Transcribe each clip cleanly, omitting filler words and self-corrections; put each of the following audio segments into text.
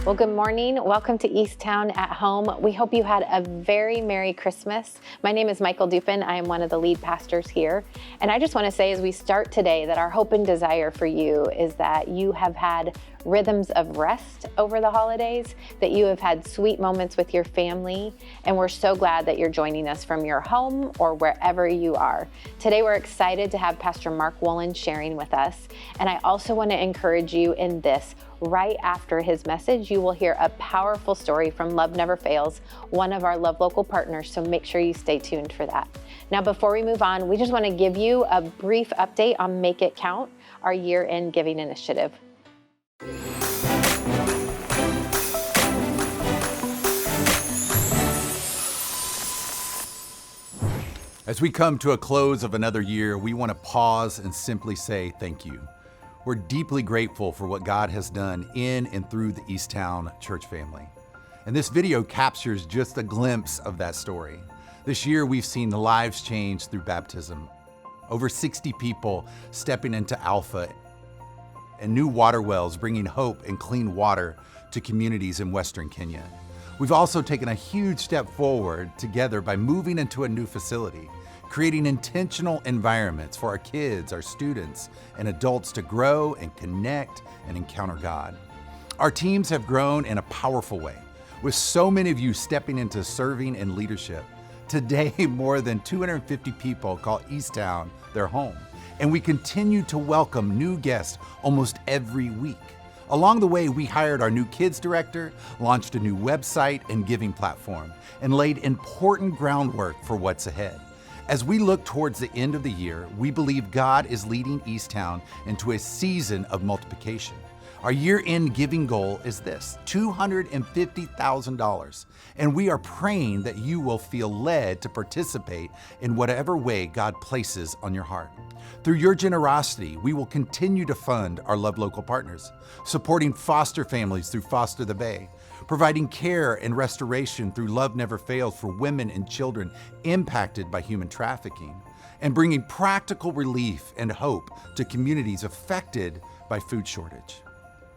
Well, good morning. Welcome to Eastown at Home. We hope you had a very Merry Christmas. My name is Michael Dupin. I am one of the lead pastors here. And I just want to say as we start today that our hope and desire for you is that you have had rhythms of rest over the holidays, that you have had sweet moments with your family, and we're so glad that you're joining us from your home or wherever you are. Today we're excited to have Pastor Mark Wolin sharing with us, and I also want to encourage you in this. Right after his message, you will hear a powerful story from Love Never Fails, one of our Love Local partners, so make sure you stay tuned for that. Now, before we move on, we just want to give you a brief update on Make It Count, our year-end giving initiative. As we come to a close of another year, we want to pause and simply say thank you. We're deeply grateful for what God has done in and through the Eastown church family. And this video captures just a glimpse of that story. This year, we've seen the lives change through baptism. Over 60 people stepping into Alpha and new water wells bringing hope and clean water to communities in Western Kenya. We've also taken a huge step forward together by moving into a new facility, creating intentional environments for our kids, our students, and adults to grow and connect and encounter God. Our teams have grown in a powerful way, with so many of you stepping into serving and leadership. Today, more than 250 people call Eastown their home, and we continue to welcome new guests almost every week. Along the way, we hired our new kids director, launched a new website and giving platform, and laid important groundwork for what's ahead. As we look towards the end of the year, we believe God is leading Eastown into a season of multiplication. Our year-end giving goal is this, $250,000, and we are praying that you will feel led to participate in whatever way God places on your heart. Through your generosity, we will continue to fund our Love Local partners, supporting foster families through Foster the Bay, providing care and restoration through Love Never Fails for women and children impacted by human trafficking, and bringing practical relief and hope to communities affected by food shortage.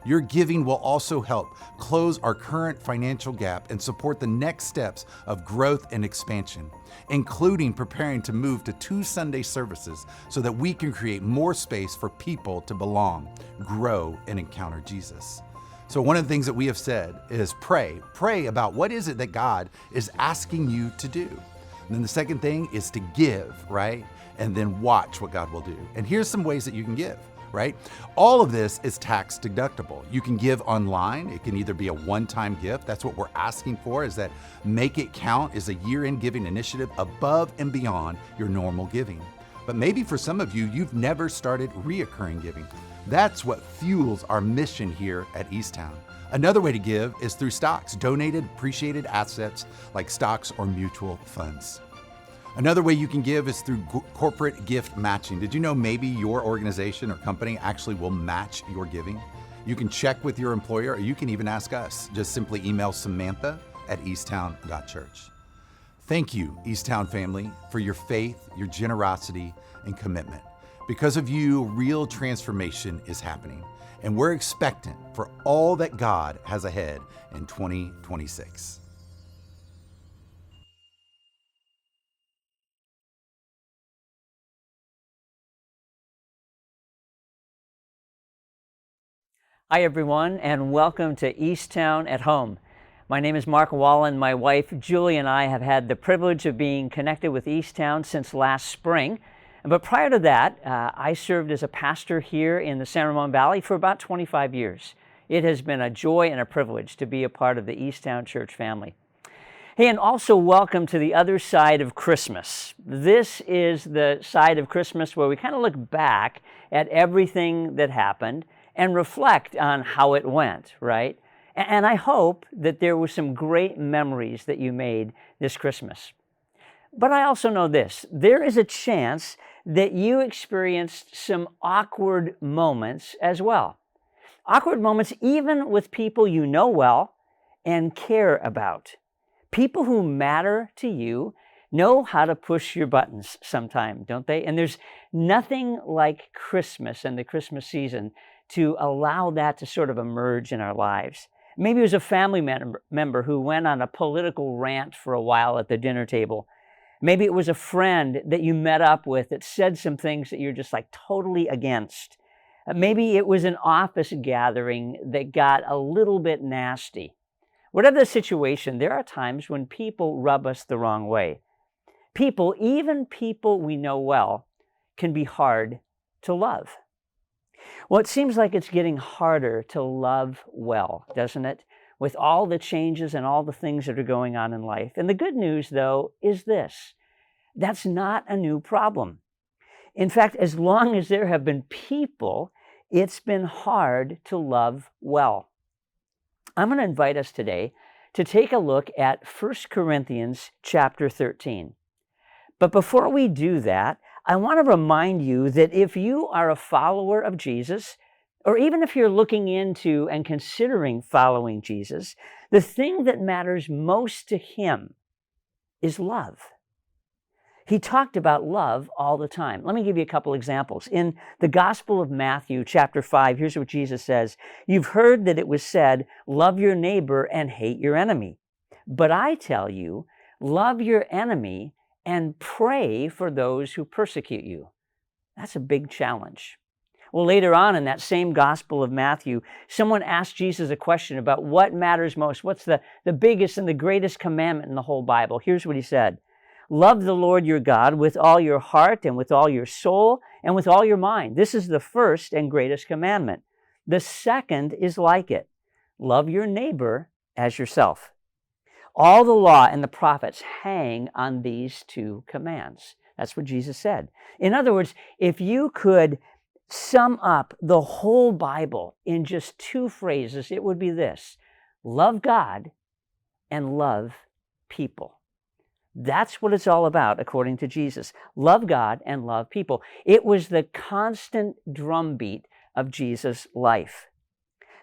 Your giving will also help close our current financial gap and support the next steps of growth and expansion, including preparing to move to 2 Sunday services so that we can create more space for people to belong, grow, and encounter Jesus. So one of the things that we have said is pray about what is it that God is asking you to do. And then the second thing is to give, right? And then watch what God will do. And here's some ways that you can give, right? All of this is tax deductible. You can give online. It can either be a one-time gift. That's what we're asking for, is that Make It Count is a year-end giving initiative above and beyond your normal giving. But maybe for some of you, you've never started reoccurring giving. That's what fuels our mission here at Eastown. Another way to give is through stocks, donated, appreciated assets like stocks or mutual funds. Another way you can give is through corporate gift matching. Did you know maybe your organization or company actually will match your giving? You can check with your employer, or you can even ask us. Just simply email Samantha@eastown.church. Thank you, Eastown family, for your faith, your generosity, and commitment. Because of you, real transformation is happening, and we're expectant for all that God has ahead in 2026. Hi everyone, and welcome to Eastown at Home. My name is Mark Wolin. My wife Julie and I have had the privilege of being connected with Eastown since last spring. But prior to that, I served as a pastor here in the San Ramon Valley for about 25 years. It has been a joy and a privilege to be a part of the Eastown church family. Hey, and also welcome to the other side of Christmas. This is the side of Christmas where we kind of look back at everything that happened and reflect on how it went, right? And I hope that there were some great memories that you made this Christmas. But I also know this, there is a chance that you experienced some awkward moments as well. Awkward moments even with people you know well and care about. People who matter to you know how to push your buttons sometime, don't they? And there's nothing like Christmas and the Christmas season to allow that to sort of emerge in our lives. Maybe it was a family member who went on a political rant for a while at the dinner table. Maybe it was a friend that you met up with that said some things that you're just like totally against. Maybe it was an office gathering that got a little bit nasty. Whatever the situation, there are times when people rub us the wrong way. People, even people we know well, can be hard to love. Well, it seems like it's getting harder to love well, doesn't it? With all the changes and all the things that are going on in life. And the good news, though, is this: that's not a new problem. In fact, as long as there have been people, it's been hard to love well. I'm going to invite us today to take a look at 1 Corinthians chapter 13. But before we do that, I want to remind you that if you are a follower of Jesus, or even if you're looking into and considering following Jesus, the thing that matters most to him is love. He talked about love all the time. Let me give you a couple examples. In the Gospel of Matthew, chapter 5, here's what Jesus says. You've heard that it was said, love your neighbor and hate your enemy. But I tell you, love your enemy and pray for those who persecute you. That's a big challenge. Well, later on in that same Gospel of Matthew, someone asked Jesus a question about what matters most. What's the biggest and the greatest commandment in the whole Bible? Here's what he said. Love the Lord your God with all your heart and with all your soul and with all your mind. This is the first and greatest commandment. The second is like it. Love your neighbor as yourself. All the law and the prophets hang on these two commands. That's what Jesus said. In other words, if you could sum up the whole Bible in just two phrases, it would be this: love God and love people. That's what it's all about, according to Jesus. Love God and love people. It was the constant drumbeat of Jesus' life.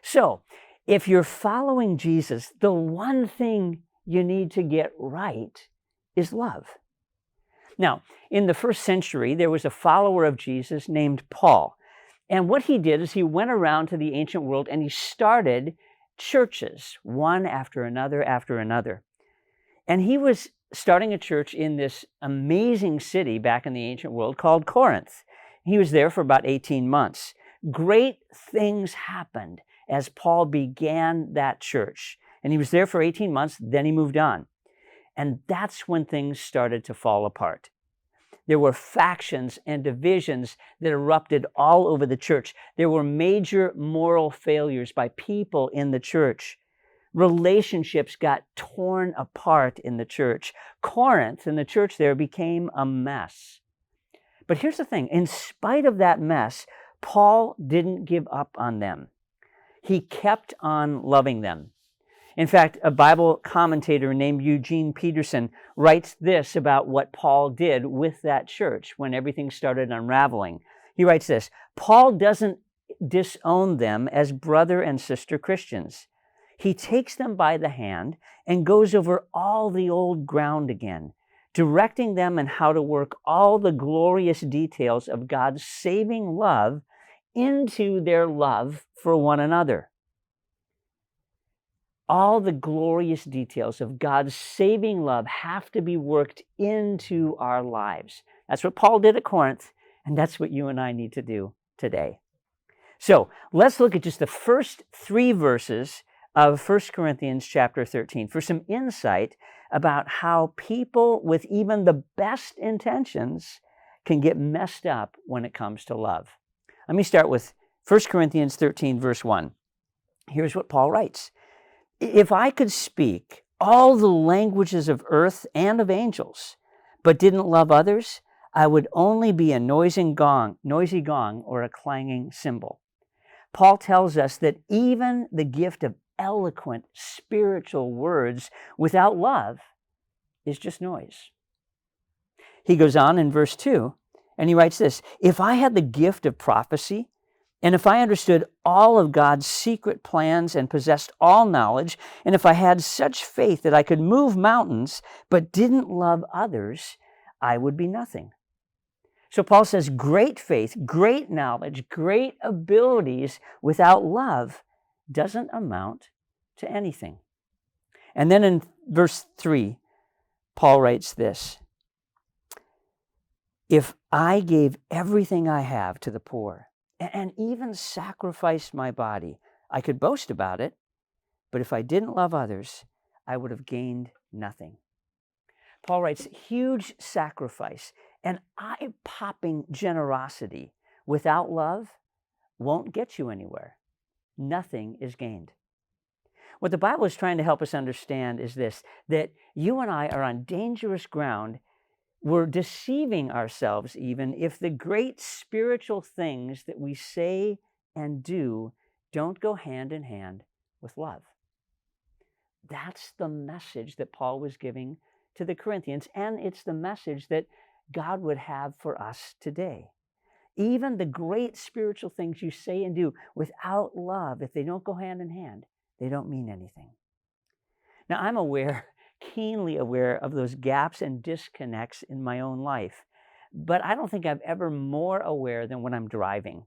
So, if you're following Jesus, the one thing you need to get right is love. Now, in the first century, there was a follower of Jesus named Paul. And what he did is he went around to the ancient world and he started churches, one after another after another. And he was starting a church in this amazing city back in the ancient world called Corinth. He was there for about 18 months. Great things happened as Paul began that church. And he was there for 18 months, then he moved on. And that's when things started to fall apart. There were factions and divisions that erupted all over the church. There were major moral failures by people in the church. Relationships got torn apart in the church. Corinth and the church there became a mess. But here's the thing. In spite of that mess, Paul didn't give up on them. He kept on loving them. In fact, a Bible commentator named Eugene Peterson writes this about what Paul did with that church when everything started unraveling. He writes this: Paul doesn't disown them as brother and sister Christians. He takes them by the hand and goes over all the old ground again, directing them in how to work all the glorious details of God's saving love into their love for one another. All the glorious details of God's saving love have to be worked into our lives. That's what Paul did at Corinth, and that's what you and I need to do today. So let's look at just the first 3 verses of 1 Corinthians chapter 13 for some insight about how people with even the best intentions can get messed up when it comes to love. Let me start with 1 Corinthians 13, verse 1. Here's what Paul writes. If I could speak all the languages of earth and of angels, but didn't love others, I would only be a noisy gong or a clanging cymbal. Paul tells us that even the gift of eloquent spiritual words without love is just noise. He goes on in verse 2, and he writes this: if I had the gift of prophecy, and if I understood all of God's secret plans and possessed all knowledge, and if I had such faith that I could move mountains, but didn't love others, I would be nothing. So Paul says great faith, great knowledge, great abilities without love doesn't amount to anything. And then in verse 3, Paul writes this: if I gave everything I have to the poor and even sacrificed my body, I could boast about it, but if I didn't love others, I would have gained nothing. Paul writes, huge sacrifice and eye-popping generosity without love won't get you anywhere. Nothing is gained. What the Bible is trying to help us understand is this, that you and I are on dangerous ground. We're deceiving ourselves even if the great spiritual things that we say and do don't go hand in hand with love. That's the message that Paul was giving to the Corinthians, and it's the message that God would have for us today. Even the great spiritual things you say and do without love, if they don't go hand in hand, they don't mean anything. Now, I'm keenly aware of those gaps and disconnects in my own life, but I don't think I'm ever more aware than when I'm driving.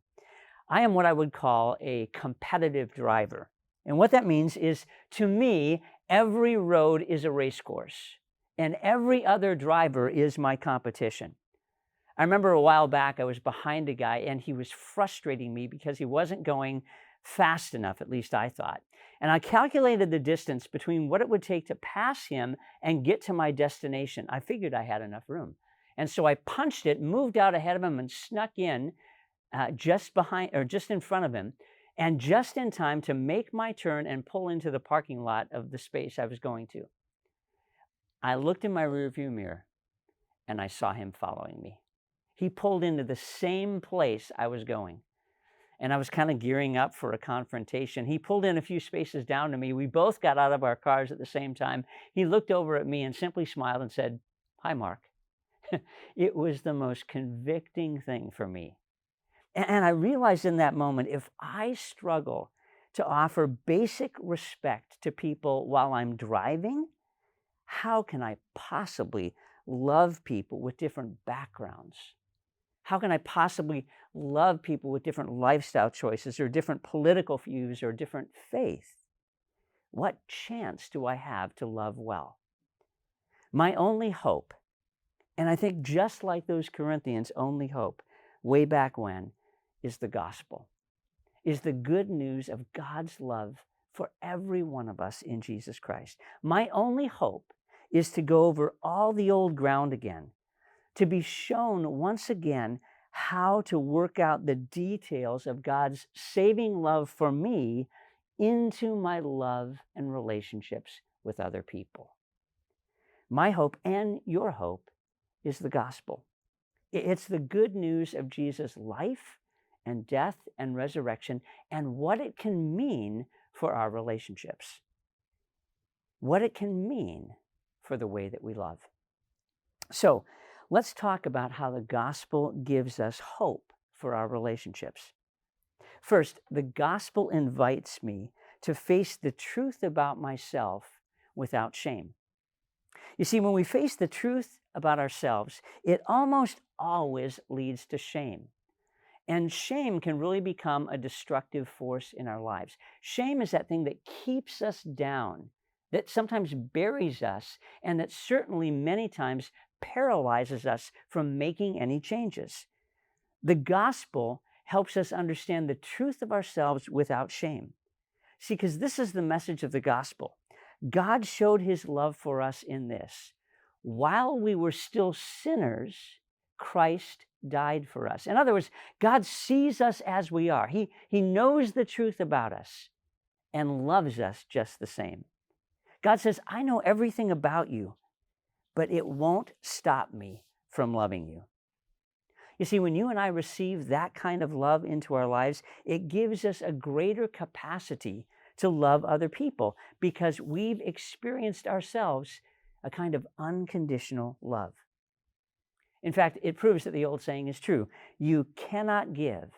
I am what I would call a competitive driver. And what that means is, to me, every road is a race course, and every other driver is my competition. I remember a while back I was behind a guy, and he was frustrating me because he wasn't going fast enough, at least I thought. And I calculated the distance between what it would take to pass him and get to my destination. I figured I had enough room. And so I punched it, moved out ahead of him, and snuck in just in front of him, and just in time to make my turn and pull into the parking lot of the space I was going to. I looked in my rearview mirror, and I saw him following me. He pulled into the same place I was going, and I was kind of gearing up for a confrontation. He pulled in a few spaces down to me. We both got out of our cars at the same time. He looked over at me and simply smiled and said, "Hi, Mark." It was the most convicting thing for me. And I realized in that moment, if I struggle to offer basic respect to people while I'm driving, how can I possibly love people with different backgrounds? How can I possibly love people with different lifestyle choices or different political views or different faith? What chance do I have to love well? My only hope, and I think just like those Corinthians' only hope way back when, is the gospel, is the good news of God's love for every one of us in Jesus Christ. My only hope is to go over all the old ground again, to be shown once again how to work out the details of God's saving love for me into my love and relationships with other people. My hope and your hope is the gospel. It's the good news of Jesus' life and death and resurrection and what it can mean for our relationships, what it can mean for the way that we love. So let's talk about how the gospel gives us hope for our relationships. First, the gospel invites me to face the truth about myself without shame. You see, when we face the truth about ourselves, it almost always leads to shame. And shame can really become a destructive force in our lives. Shame is that thing that keeps us down, that sometimes buries us, and that certainly many times paralyzes us from making any changes. The gospel helps us understand the truth of ourselves without shame. See, because this is the message of the gospel. God showed his love for us in this: while we were still sinners, Christ died for us. In other words, God sees us as we are. He knows the truth about us and loves us just the same. God says, I know everything about you, but it won't stop me from loving you. You see, when you and I receive that kind of love into our lives, it gives us a greater capacity to love other people because we've experienced ourselves a kind of unconditional love. In fact, it proves that the old saying is true: you cannot give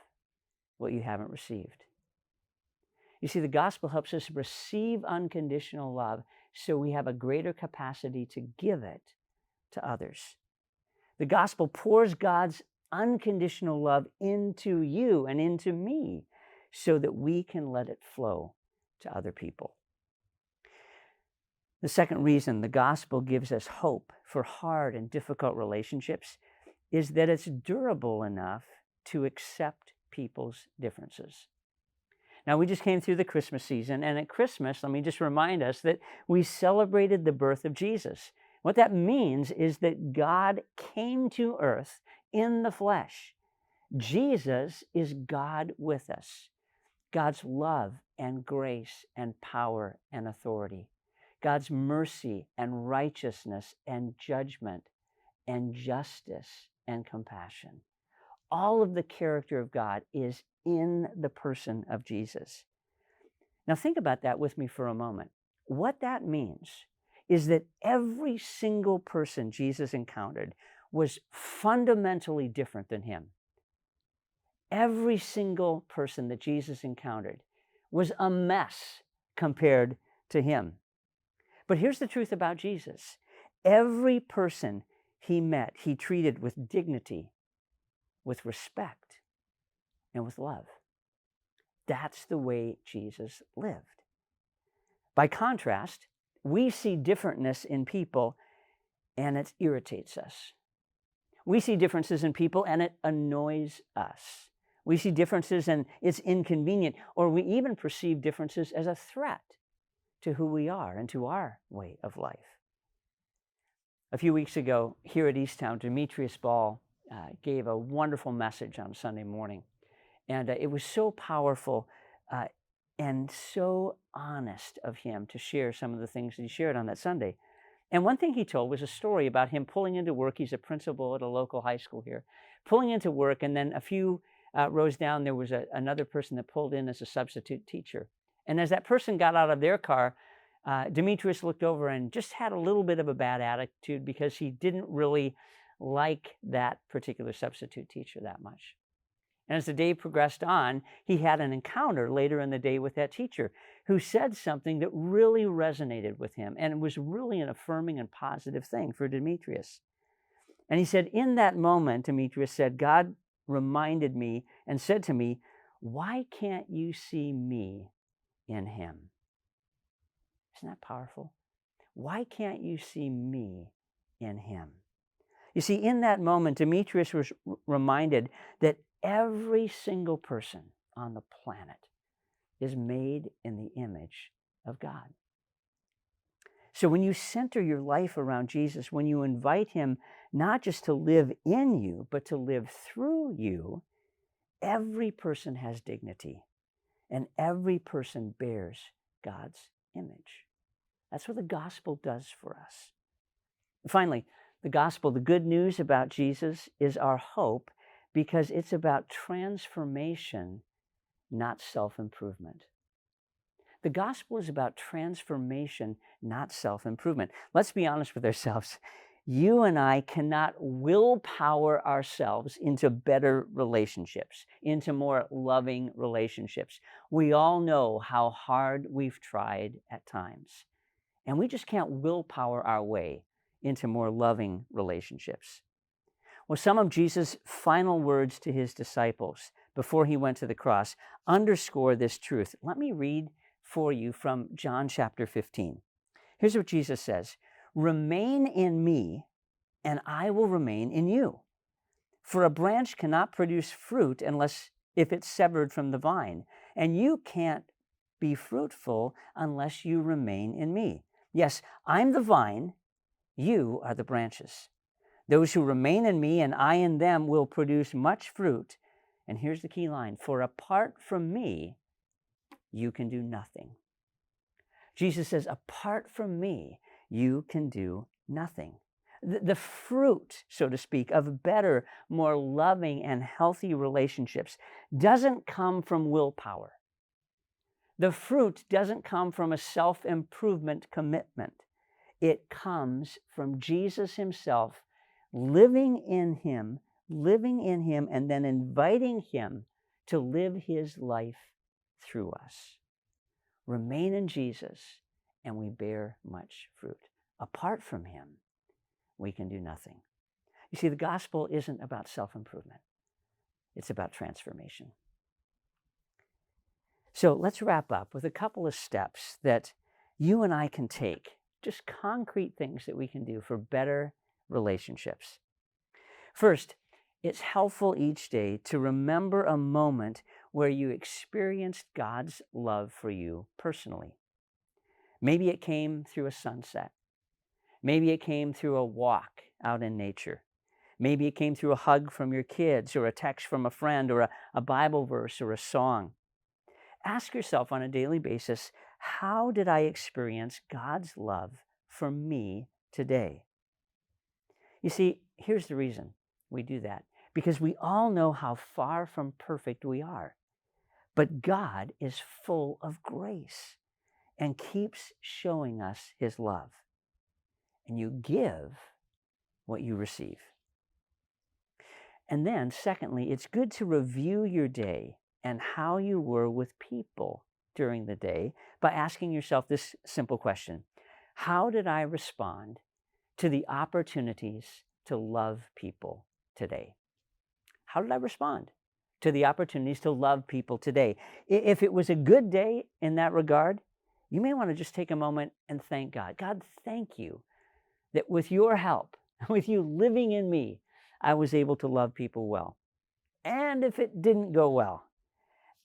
what you haven't received. You see, the gospel helps us receive unconditional love so we have a greater capacity to give it to others. The gospel pours God's unconditional love into you and into me so that we can let it flow to other people. The second reason the gospel gives us hope for hard and difficult relationships is that it's durable enough to accept people's differences. Now, we just came through the Christmas season, and at Christmas, let me just remind us that we celebrated the birth of Jesus. What that means is that God came to earth in the flesh. Jesus is God with us. God's love and grace and power and authority. God's mercy and righteousness and judgment and justice and compassion. All of the character of God is in the person of Jesus. Now think about that with me for a moment. What that means is that every single person Jesus encountered was fundamentally different than him. Every single person that Jesus encountered was a mess compared to him. But here's the truth about Jesus. Every person he met, he treated with dignity, with respect, and with love. That's the way Jesus lived. By contrast, we see differentness in people and it irritates us. We see differences in people and it annoys us. We see differences and it's inconvenient, or we even perceive differences as a threat to who we are and to our way of life. A few weeks ago here at Eastown, Demetrius Ball gave a wonderful message on Sunday morning. And it was so powerful and so honest of him to share some of the things that he shared on that Sunday. And one thing he told was a story about him pulling into work. He's a principal at a local high school here, pulling into work, and then a few rows down, there was another person that pulled in as a substitute teacher. And as that person got out of their car, Demetrius looked over and just had a little bit of a bad attitude because he didn't really like that particular substitute teacher that much. And as the day progressed on, he had an encounter later in the day with that teacher who said something that really resonated with him, and it was really an affirming and positive thing for Demetrius. And he said, in that moment, Demetrius said, God reminded me and said to me, why can't you see me in him? Isn't that powerful? Why can't you see me in him? You see, in that moment, Demetrius was reminded that every single person on the planet is made in the image of God. So when you center your life around Jesus, when you invite him not just to live in you, but to live through you, every person has dignity and every person bears God's image. That's what the gospel does for us. Finally, the gospel, the good news about Jesus, is our hope because it's about transformation, not self-improvement. The gospel is about transformation, not self-improvement. Let's be honest with ourselves. You and I cannot willpower ourselves into better relationships, into more loving relationships. We all know how hard we've tried at times, and we just can't willpower our way into more loving relationships. Well, some of Jesus' final words to his disciples before he went to the cross underscore this truth. Let me read for you from John chapter 15. Here's what Jesus says, "Remain in me, and I will remain in you. For a branch cannot produce fruit unless if it's severed from the vine, and you can't be fruitful unless you remain in me. Yes, I'm the vine, you are the branches. Those who remain in me and I in them will produce much fruit." And here's the key line, "For apart from me, you can do nothing." Jesus says, apart from me, you can do nothing. The fruit, so to speak, of better, more loving and healthy relationships doesn't come from willpower. The fruit doesn't come from a self-improvement commitment. It comes from Jesus himself living in him, and then inviting him to live his life through us. Remain in Jesus, and we bear much fruit. Apart from him, we can do nothing. You see, the gospel isn't about self-improvement. It's about transformation. So let's wrap up with a couple of steps that you and I can take just concrete things that we can do for better relationships. First, it's helpful each day to remember a moment where you experienced God's love for you personally. Maybe it came through a sunset. Maybe it came through a walk out in nature. Maybe it came through a hug from your kids, or a text from a friend, or a Bible verse, or a song. Ask yourself on a daily basis, how did I experience God's love for me today? You see, here's the reason we do that. Because we all know how far from perfect we are. But God is full of grace and keeps showing us his love. And you give what you receive. And then, secondly, it's good to review your day and how you were with people during the day by asking yourself this simple question: how did I respond to the opportunities to love people today? How did I respond to the opportunities to love people today? If it was a good day in that regard, you may want to just take a moment and thank God. God, thank you that with your help, with you living in me, I was able to love people well. And if it didn't go well,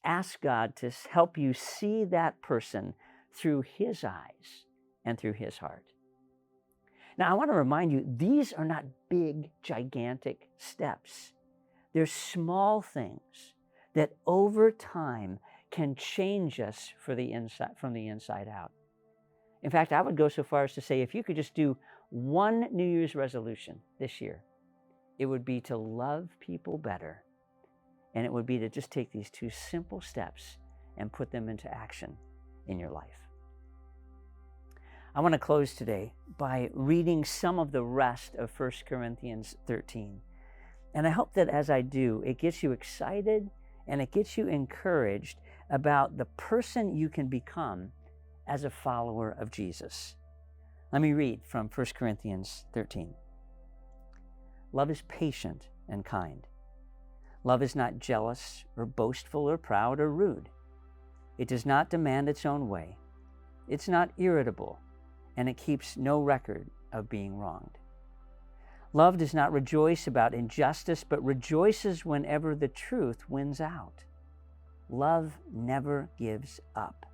ask God to help you see that person through his eyes and through his heart. Now, I want to remind you, these are not big, gigantic steps. They're small things that over time can change us from the inside out. In fact, I would go so far as to say, if you could just do one New Year's resolution this year, it would be to love people better. And it would be to just take these two simple steps and put them into action in your life. I want to close today by reading some of the rest of 1 Corinthians 13. And I hope that as I do, it gets you excited and it gets you encouraged about the person you can become as a follower of Jesus. Let me read from 1 Corinthians 13. Love is patient and kind. Love is not jealous or boastful or proud or rude. It does not demand its own way. It's not irritable, and it keeps no record of being wronged. Love does not rejoice about injustice, but rejoices whenever the truth wins out. Love never gives up,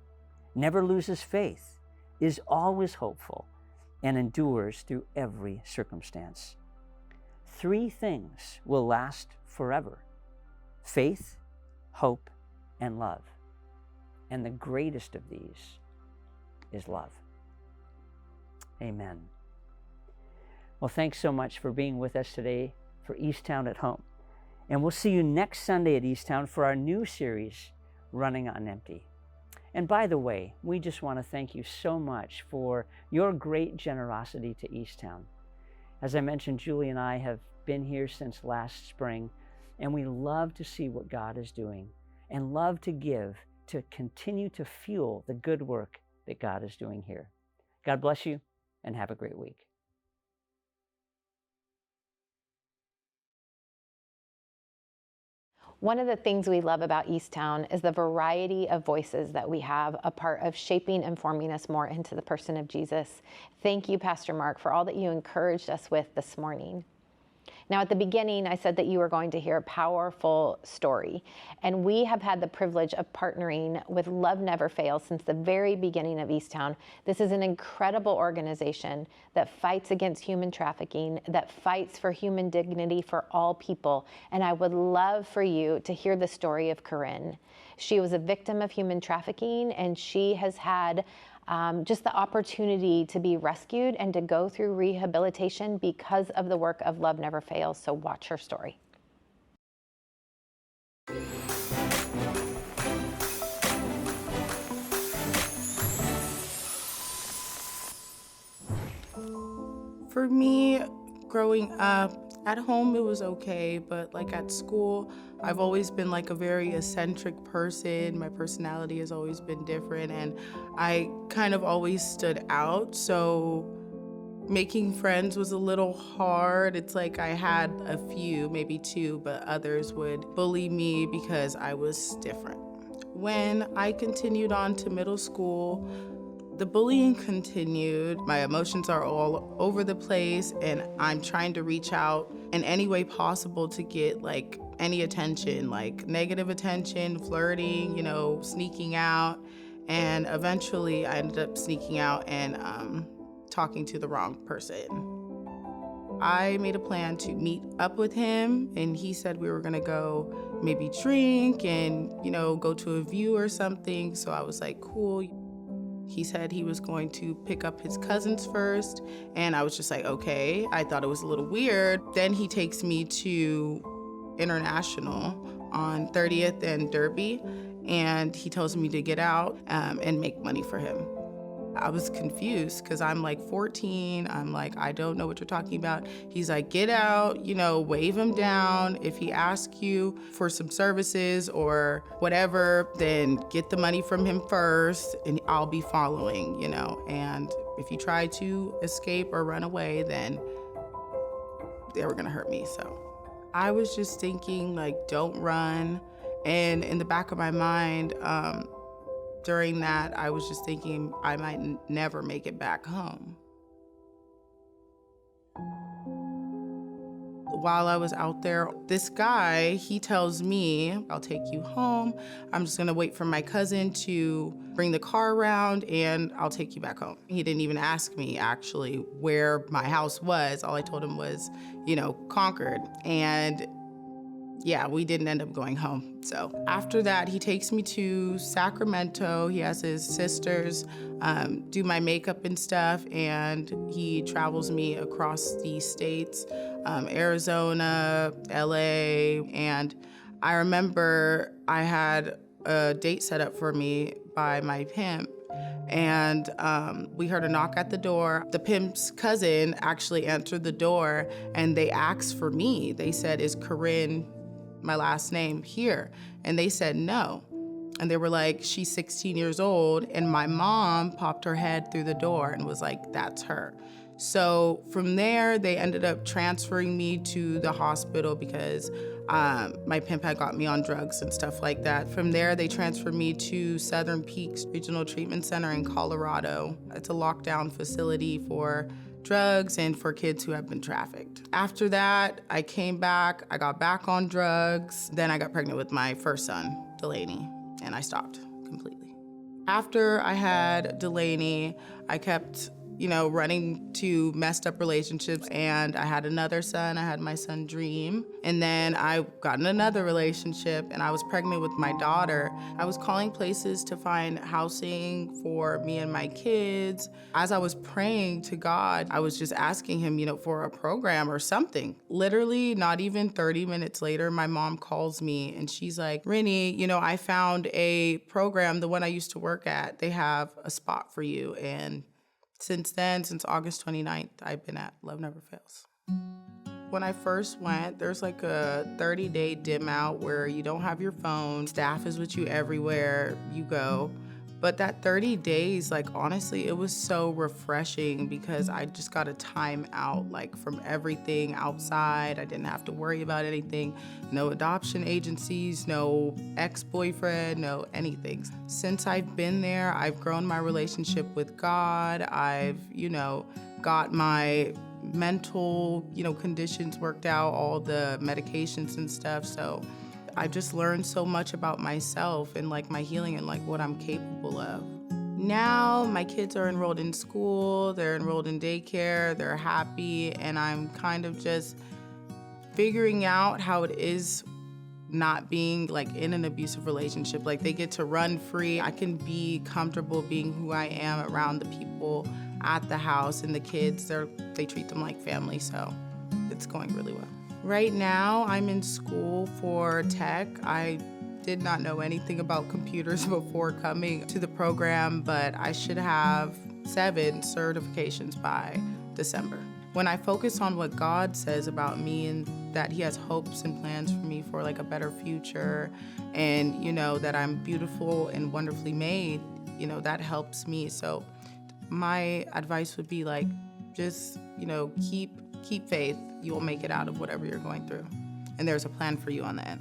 never loses faith, is always hopeful, and endures through every circumstance. 3 things will last forever: faith, hope, and love. And the greatest of these is love. Amen. Well, thanks so much for being with us today for Eastown at Home. And we'll see you next Sunday at Eastown for our new series, Running on Empty. And by the way, we just want to thank you so much for your great generosity to Eastown. As I mentioned, Julie and I have been here since last spring, and we love to see what God is doing and love to give to continue to fuel the good work that God is doing here. God bless you and have a great week. One of the things we love about Eastown is the variety of voices that we have, a part of shaping and forming us more into the person of Jesus. Thank you, Pastor Mark, for all that you encouraged us with this morning. Now, at the beginning, I said that you were going to hear a powerful story, and we have had the privilege of partnering with Love Never Fails since the very beginning of Eastown. This is an incredible organization that fights against human trafficking, that fights for human dignity for all people, and I would love for you to hear the story of Corinne. She was a victim of human trafficking, and she has had just the opportunity to be rescued and to go through rehabilitation because of the work of Love Never Fails. So watch her story. For me, growing up, at home it was okay, but like at school, I've always been like a very eccentric person. My personality has always been different, and I kind of always stood out. So making friends was a little hard. It's like I had a few, maybe 2, but others would bully me because I was different. When I continued on to middle school, The bullying continued. My emotions are all over the place, and I'm trying to reach out in any way possible to get like any attention, like negative attention, flirting, sneaking out. And eventually I ended up sneaking out and talking to the wrong person. I made a plan to meet up with him, and he said we were gonna go maybe drink and, go to a view or something. So I was like, cool. He said he was going to pick up his cousins first, and I was just like, okay. I thought it was a little weird. Then he takes me to International on 30th and Derby, and he tells me to get out and make money for him. I was confused because I'm like 14. I'm like, I don't know what you're talking about. He's like, get out, wave him down. If he asks you for some services or whatever, then get the money from him first and I'll be following, And if you try to escape or run away, then they were gonna hurt me. So I was just thinking like, don't run. And in the back of my mind, during that, I was just thinking I might never make it back home. While I was out there, this guy, he tells me, I'll take you home. I'm just gonna wait for my cousin to bring the car around and I'll take you back home. He didn't even ask me actually where my house was. All I told him was, Concord. And yeah, we didn't end up going home. So after that, he takes me to Sacramento. He has his sisters do my makeup and stuff, and he travels me across the states, Arizona, LA, and I remember I had a date set up for me by my pimp. And we heard a knock at the door. The pimp's cousin actually answered the door, and they asked for me. They said, is Corinne, my last name, here? And they said no. And they were like, she's 16 years old. And my mom popped her head through the door and was like, that's her. So from there, they ended up transferring me to the hospital because my pimp had got me on drugs and stuff like that. From there, they transferred me to Southern Peaks Regional Treatment Center in Colorado. It's a lockdown facility for drugs and for kids who have been trafficked. After that, I came back, I got back on drugs. Then I got pregnant with my first son, Delaney, and I stopped completely. After I had Delaney, I kept running to messed up relationships, and I had another son. I had my son Dream, and then I got in another relationship, and I was pregnant with my daughter. I was calling places to find housing for me and my kids. As I was praying to God, I was just asking him, for a program or something. Literally, not even 30 minutes later, my mom calls me, and she's like, Rennie, I found a program, the one I used to work at. They have a spot for you, and since then, since August 29th, I've been at Love Never Fails. When I first went, there's like a 30-day dim out where you don't have your phone. Staff is with you everywhere you go. But that 30 days, honestly, it was so refreshing because I just got a time out, from everything outside. I didn't have to worry about anything. No adoption agencies, no ex-boyfriend, no anything. Since I've been there, I've grown my relationship with God. I've, got my mental, conditions worked out, all the medications and stuff. So I just learned so much about myself and my healing and what I'm capable of. Now my kids are enrolled in school, they're enrolled in daycare, they're happy, and I'm kind of just figuring out how it is not being in an abusive relationship. They get to run free. I can be comfortable being who I am around the people at the house, and the kids, they treat them like family, so it's going really well. Right now, I'm in school for tech. I did not know anything about computers before coming to the program, but I should have 7 certifications by December. When I focus on what God says about me and that He has hopes and plans for me for a better future, and that I'm beautiful and wonderfully made, that helps me. So my advice would be just keep faith. You will make it out of whatever you're going through. And there's a plan for you on the end.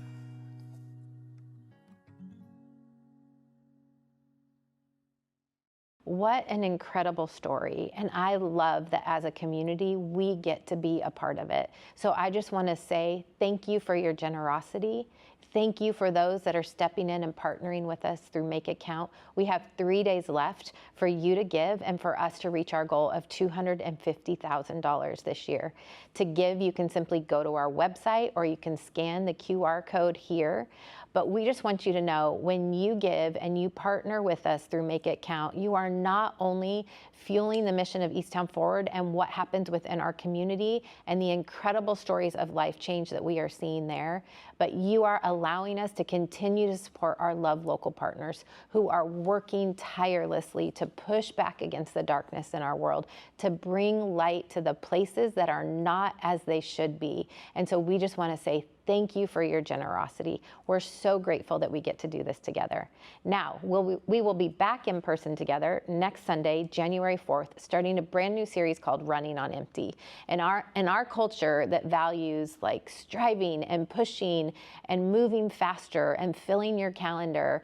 What an incredible story. And I love that as a community, we get to be a part of it. So I just want to say thank you for your generosity. Thank you for those that are stepping in and partnering with us through Make It Count. We have 3 days left for you to give and for us to reach our goal of $250,000 this year. To give, you can simply go to our website or you can scan the QR code here. But we just want you to know, when you give and you partner with us through Make It Count, you are not only fueling the mission of Eastown forward and what happens within our community and the incredible stories of life change that we are seeing there, but you are allowing us to continue to support our Love Local partners who are working tirelessly to push back against the darkness in our world, to bring light to the places that are not as they should be. And so we just want to say thank you for your generosity. We're so grateful that we get to do this together. Now, we will be back in person together next Sunday, January 4th, starting a brand new series called Running on Empty. In our culture that values like striving and pushing and moving faster and filling your calendar,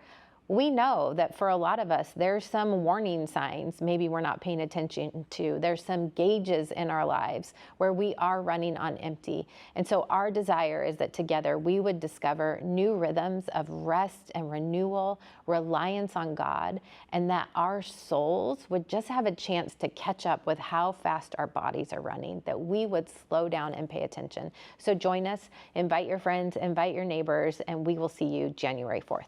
we know that for a lot of us, there's some warning signs maybe we're not paying attention to. There's some gauges in our lives where we are running on empty. And so our desire is that together we would discover new rhythms of rest and renewal, reliance on God, and that our souls would just have a chance to catch up with how fast our bodies are running, that we would slow down and pay attention. So join us, invite your friends, invite your neighbors, and we will see you January 4th.